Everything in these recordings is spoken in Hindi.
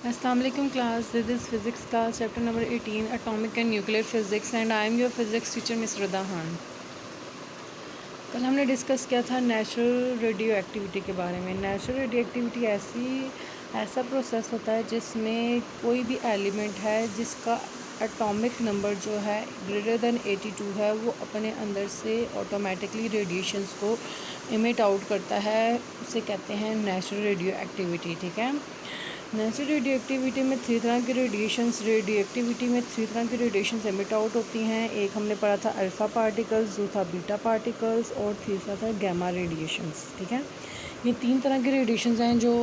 Assalamu alaikum class. This is physics class chapter number 18 atomic and nuclear physics and I am your physics teacher Miss Rida Khan. कल हमने डिस्कस किया था नेचुरल रेडियो एक्टिविटी के बारे में। नेचुरल रेडियो एक्टिविटी ऐसा प्रोसेस होता है जिसमें कोई भी एलिमेंट है जिसका एटॉमिक नंबर जो है ग्रेटर देन 82 है, वो अपने अंदर से ऑटोमेटिकली रेडिएशंस को इमिट आउट करता है। उसे कहते हैं नेचुरल रेडियो एक्टिविटी। ठीक है, नेचुरल रेडियो एक्टिविटी में थ्री तरह की रेडिएशंस एमिट आउट होती हैं। एक हमने पढ़ा था अल्फ़ा पार्टिकल्स, दूसरा बीटा पार्टिकल्स और तीसरा था गैमा रेडिएशंस। ठीक है, ये तीन तरह की रेडिएशंस हैं जो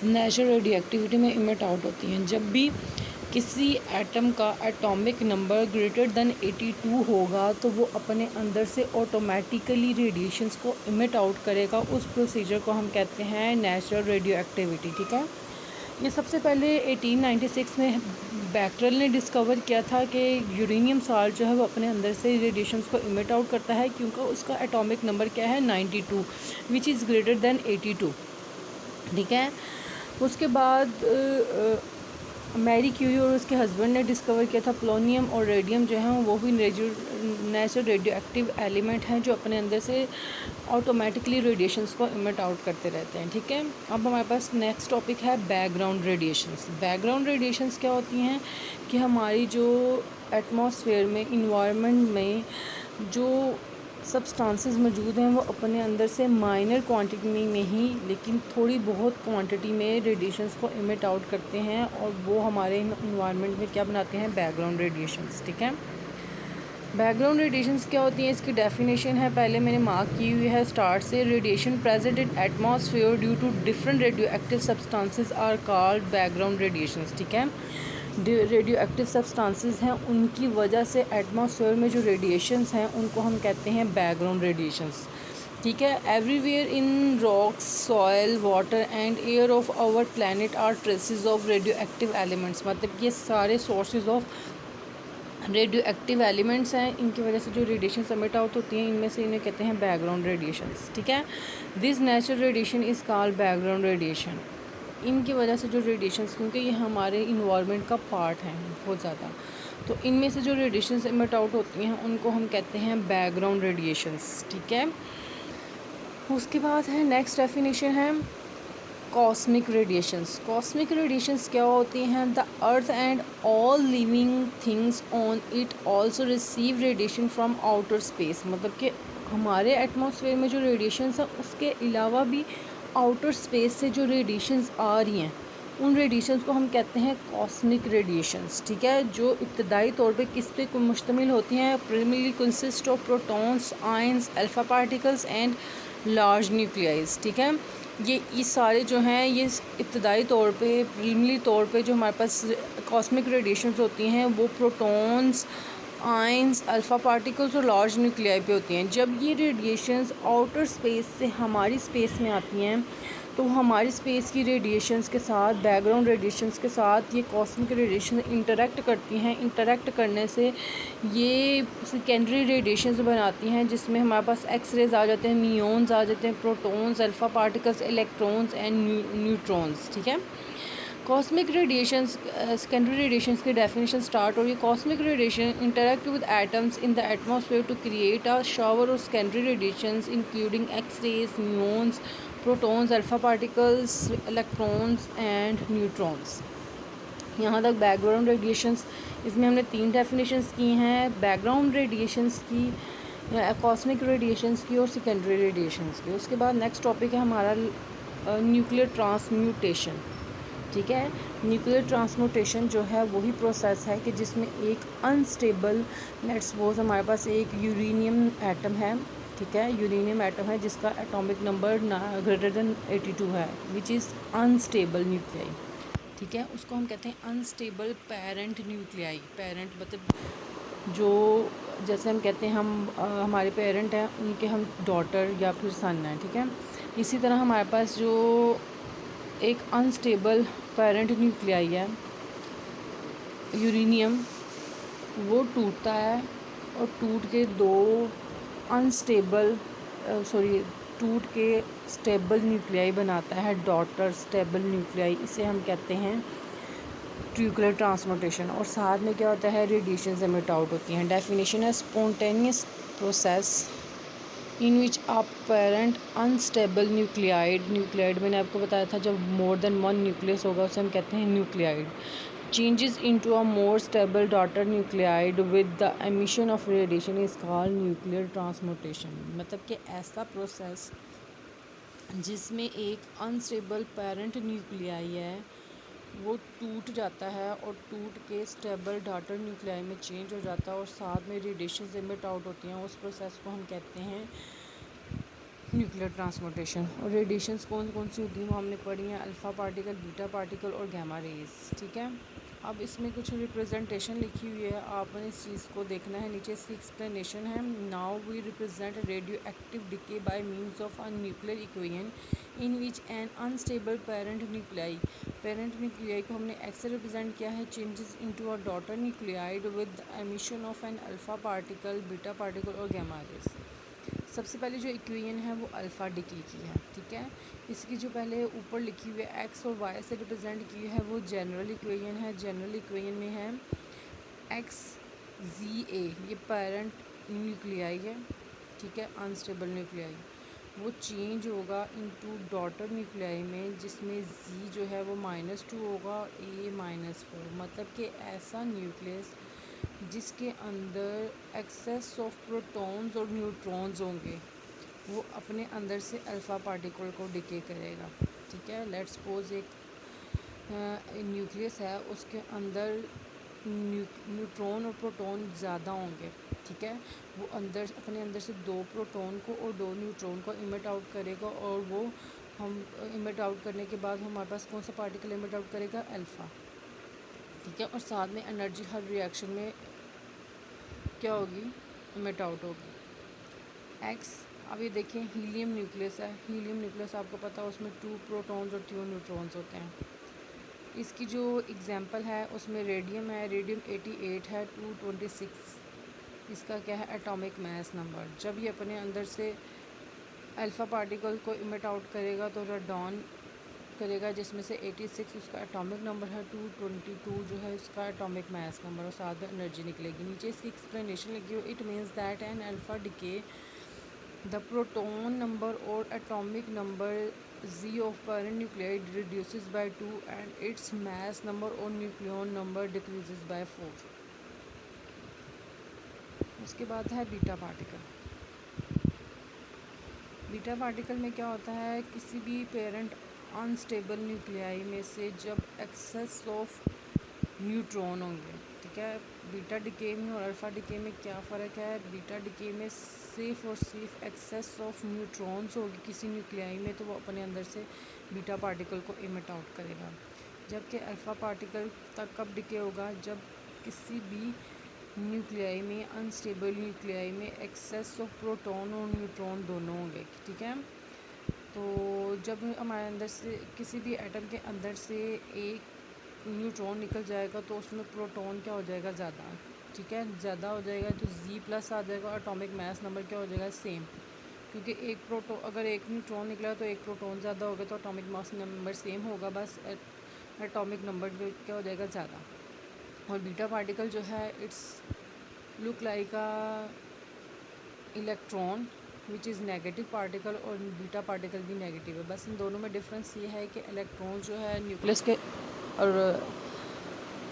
नेचुरल रेडियो एक्टिविटी में इमिट आउट होती हैं। जब भी किसी एटम का एटॉमिक नंबर ग्रेटर देन 82 होगा तो वो अपने अंदर से ऑटोमेटिकली रेडिएशंस को इमिट आउट करेगा। उस प्रोसीजर को हम कहते हैं नेचुरल रेडियो एक्टिविटी। ठीक है, ये सबसे पहले 1896 में बैक्टरेल ने डिस्कवर किया था कि यूरेनियम साल्ट जो है वो अपने अंदर से रेडिएशंस को इमिट आउट करता है, क्योंकि उसका एटॉमिक नंबर क्या है 92, विच इज़ ग्रेटर देन 82। ठीक है, उसके बाद मैरी क्यूरी और उसके हस्बैंड ने डिस्कवर किया था पोलोनियम और रेडियम जो हैं वो भी नेचुरल रेडियो एक्टिव एलिमेंट हैं जो अपने अंदर से ऑटोमेटिकली रेडिएशंस को इमिट आउट करते रहते हैं। ठीक है, अब हमारे पास नेक्स्ट टॉपिक है बैकग्राउंड रेडिएशंस। बैकग्राउंड रेडिएशंस क्या होती हैं कि हमारी जो एटमॉस्फेयर में, इन्वायरमेंट में जो सब्सटेंसेस मौजूद हैं वो अपने अंदर से माइनर क्वांटिटी में नहीं लेकिन थोड़ी बहुत क्वांटिटी में रेडिएशंस को इमिट आउट करते हैं और वो हमारे इन्वायरमेंट में क्या बनाते हैं, बैकग्राउंड रेडिएशंस। ठीक है, बैकग्राउंड रेडिएशंस क्या होती हैं, इसकी डेफिनेशन है, पहले मैंने मार्क की हुई है स्टार्ट से। Radiation present in atmosphere due to different radioactive substances are called background radiations. ठीक है, रेडियो एक्टिव सब्सटेंसेस हैं उनकी वजह से एटमॉस्फेयर में जो रेडिएशंस हैं उनको हम कहते हैं बैकग्राउंड रेडिएशंस। ठीक है, everywhere in rocks, soil, water and air of our planet are traces of radioactive elements. मतलब ये सारे sources of radioactive elements हैं, इनकी वजह से जो रेडिएशन एमिट आउट होती हैं इनमें से इन्हें कहते हैं बैकग्राउंड रेडिएशंस। ठीक है, this natural radiation is called background radiation. इनकी वजह से जो रेडिएशंस, क्योंकि ये हमारे इन्वायरमेंट का पार्ट हैं बहुत ज़्यादा, तो इनमें से जो रेडिएशंस एमिट आउट होती हैं उनको हम कहते हैं बैकग्राउंड रेडिएशंस। ठीक है, उसके बाद है नेक्स्ट डेफिनेशन है कॉस्मिक रेडिएशंस। कॉस्मिक रेडिएशंस क्या होती हैं, the earth and all living things on it also receive radiation from outer space. मतलब कि हमारे एटमॉस्फेयर में जो रेडिएशंस हैं उसके अलावा भी आउटर स्पेस से जो रेडिएशंस आ रही हैं उन रेडिएशंस को हम कहते हैं कॉस्मिक रेडिएशंस। ठीक है, जो इब्तदाई तौर पे किस पे मुश्तमिल होती हैं, primarily consist of protons, ions, alpha particles and large nuclei. ठीक है, ये सारे जो हैं ये इब्तदाई तौर पे, प्रीलिमिनरी तौर पे जो हमारे पास कॉस्मिक रेडिएशंस होती हैं वो प्रोटॉन्स, आयंस, अल्फ़ा पार्टिकल्स और लार्ज न्यूक्लियाई पे होती हैं। जब ये रेडिएशंस आउटर स्पेस से हमारी स्पेस में आती हैं तो हमारी स्पेस की रेडिएशंस के साथ, बैकग्राउंड रेडिएशंस के साथ ये कॉस्मिक रेडिएशन इंटरेक्ट करती हैं। इंटरेक्ट करने से ये सेकेंडरी रेडिएशंस बनाती हैं जिसमें हमारे पास एक्स रेज आ जाते हैं, म्यून्स आ जाते हैं, protons, alpha particles, electrons and neutrons. ठीक है, कॉस्मिक रेडिएशंस, सेकेंडरी रेडिएशंस की डेफिनेशन स्टार्ट हो रही है। Cosmic radiation interact with atoms in the atmosphere to create a shower of secondary radiations including X rays, muons, protons, alpha particles, electrons and neutrons. यहाँ तक बैकग्राउंड रेडिएशंस, इसमें हमने तीन डेफिनेशंस की हैं, बैकग्राउंड रेडिएशंस की, कॉस्मिक रेडिएशंस की और सेकेंडरी रेडिएशंस की। उसके बाद नेक्स्ट टॉपिक है हमारा न्यूक्लियर ट्रांसम्यूटेशन। ठीक है, न्यूक्लियर ट्रांसम्यूटेशन जो है वही प्रोसेस है कि जिसमें एक अनस्टेबल, लेट्स सपोज हमारे पास एक यूरेनियम एटम है। ठीक है, यूरेनियम एटम है जिसका एटॉमिक नंबर ग्रेटर देन 82 है, विच इज़ अनस्टेबल न्यूक्लियाई। ठीक है, उसको हम कहते हैं अनस्टेबल पेरेंट न्यूक्लियाई। पेरेंट मतलब जो, जैसे हम कहते हैं हमारे पेरेंट हैं उनके हम डॉटर या फिर सन हैं। ठीक है, इसी तरह हमारे पास जो एक अनस्टेबल पेरेंट न्यूक्लियाई है यूरेनियम, वो टूटता है और टूट के दो अनस्टेबल टूट के स्टेबल न्यूक्लियाई बनाता है, डॉटर स्टेबल न्यूक्लियाई। इसे हम कहते हैं न्यूक्लियर ट्रांसपोर्टेशन, और साथ में क्या होता है, रेडिएशन एमिट आउट होती हैं। डेफिनेशन है spontaneous process in which a parent unstable nuclide मैंने आपको बताया था, जब मोर देन वन न्यूक्लियस होगा उसे हम कहते हैं nuclide. Changes into a more stable daughter nuclide with the emission of radiation is called nuclear transportation. मतलब कि ऐसा प्रोसेस जिसमें एक अनस्टेबल पेरेंट न्यूक्लियाई है वो टूट जाता है और टूट के स्टेबल डॉटर न्यूक्लियाई में चेंज हो जाता है और साथ में रेडिएशन एमिट आउट होती हैं, उस प्रोसेस को हम कहते हैं न्यूक्लियर ट्रांसपोर्टेशन। और रेडिएशंस कौन कौन सी होती हैं वो हमने पढ़ी हैं, अल्फ़ा पार्टिकल, बीटा पार्टिकल और गैमा रेज। ठीक है, अब इसमें कुछ रिप्रेजेंटेशन लिखी हुई है, आपने इस चीज़ को देखना है। नीचे इसकी एक्सप्लेनेशन है। Now we represent radioactive decay by means of a nuclear equation in which an unstable parent nuclei को हमने एक्स से रिप्रेजेंट किया है, changes into a daughter nuclide with emission of an alpha particle, beta particle और गैमा रेज। सबसे पहले जो इक्वेशन है वो अल्फ़ा डिके की है। ठीक है, इसकी जो पहले ऊपर लिखी हुई है एक्स और वाई से रिप्रेजेंट की है वो जनरल इक्वेशन है। जनरल इक्वेशन में है एक्स जी ए, ये पेरेंट न्यूक्लियाई है। ठीक है, अनस्टेबल न्यूक्लियाई, वो चेंज होगा इनटू डॉटर न्यूक्लियाई में, जिसमें जी जो है वो -2 होगा, ए -4। मतलब कि ऐसा न्यूक्लियस जिसके अंदर एक्सेस ऑफ प्रोटॉन्स और न्यूट्रॉन्स होंगे वो अपने अंदर से अल्फ़ा पार्टिकल को डिके करेगा। ठीक है, लेट्स सपोज एक न्यूक्लियस है, उसके अंदर न्यूट्रॉन और प्रोटॉन ज़्यादा होंगे। ठीक है, वो अपने अंदर से 2 प्रोटॉन को और 2 न्यूट्रॉन को इमिट आउट करेगा, और वो हम इमिट आउट करने के बाद हमारे पास कौन सा पार्टिकल इमिट आउट करेगा, अल्फ़ा। ठीक है, और साथ में एनर्जी हर रिएक्शन में क्या होगी, इमिट आउट होगी एक्स। अब ये देखें, हीलियम न्यूक्लियस है। हीलियम न्यूक्लियस आपको पता है उसमें 2 प्रोटॉन्स और 2 न्यूट्रॉन्स होते हैं। इसकी जो एग्जांपल है उसमें रेडियम है, रेडियम 88 है, 226 इसका क्या है, एटॉमिक मास नंबर। जब ये अपने अंदर से अल्फ़ा पार्टिकल को इमिट आउट करेगा तो रेडॉन करेगा, जिसमें से 86 उसका एटॉमिक नंबर है, 222 जो है उसका एटॉमिक मास नंबर, और साथ में एनर्जी निकलेगी। नीचे इसकी एक्सप्लेनेशन लिखी हो, it means that an alpha decay the proton number और atomic number Z of parent nuclide reduces by 2 and its mass number और न्यूक्लियन नंबर डिक्रीजेस बाय 4। उसके बाद है बीटा पार्टिकल। बीटा पार्टिकल में क्या होता है, किसी भी पेरेंट अनस्टेबल न्यूक्लियाई में से जब एक्सेस ऑफ न्यूट्रॉन होंगे। ठीक है, बीटा डिके में और अल्फ़ा डिके में क्या फ़र्क है, बीटा डिके में सिर्फ और सिर्फ एक्सेस ऑफ न्यूट्रॉन्स होगी किसी न्यूक्लियाई में, तो वो अपने अंदर से बीटा पार्टिकल को इमिट आउट करेगा। जबकि अल्फ़ा पार्टिकल तक कब डिके होगा, जब किसी भी न्यूक्लियाई में, अनस्टेबल न्यूक्लियाई में एक्सेस ऑफ प्रोटॉन और न्यूट्रॉन दोनों होंगे। ठीक है, तो जब हमारे अंदर से किसी भी एटम के अंदर से एक न्यूट्रॉन निकल जाएगा तो उसमें प्रोटॉन क्या हो जाएगा, ज़्यादा। ठीक है, ज़्यादा हो जाएगा तो Z+ आ जाएगा, और एटॉमिक मास नंबर क्या हो जाएगा, सेम। क्योंकि अगर एक न्यूट्रॉन निकला तो एक प्रोटॉन ज़्यादा होगा तो एटॉमिक मास नंबर सेम होगा, बस एटॉमिक नंबर क्या हो जाएगा, ज़्यादा। और बीटा पार्टिकल जो है it's look like a electron which is negative particle, और बीटा पार्टिकल भी नेगेटिव है। बस इन दोनों में डिफरेंस ये है कि इलेक्ट्रॉन जो है न्यूक्लियस के और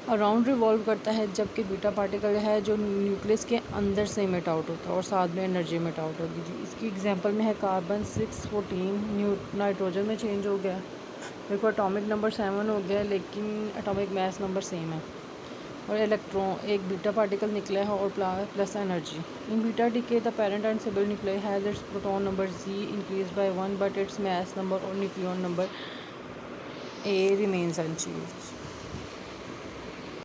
अराउंड रिवॉल्व करता है, जबकि बीटा पार्टिकल है जो न्यूक्लियस के अंदर से इमिट आउट होता है और साथ में एनर्जी इमिट आउट होगी। जी, इसकी एग्जांपल में है कार्बन 614 नाइट्रोजन में चेंज हो गया, देखो एटॉमिक नंबर 7 हो गया, लेकिन एटॉमिक मास नंबर सेम है, और इलेक्ट्रॉन एक बीटा पार्टिकल निकला है और plus energy. In beta decay the parent unstable nuclei has its proton number Z increase by 1 but its mass number और nucleon number A remains unchanged.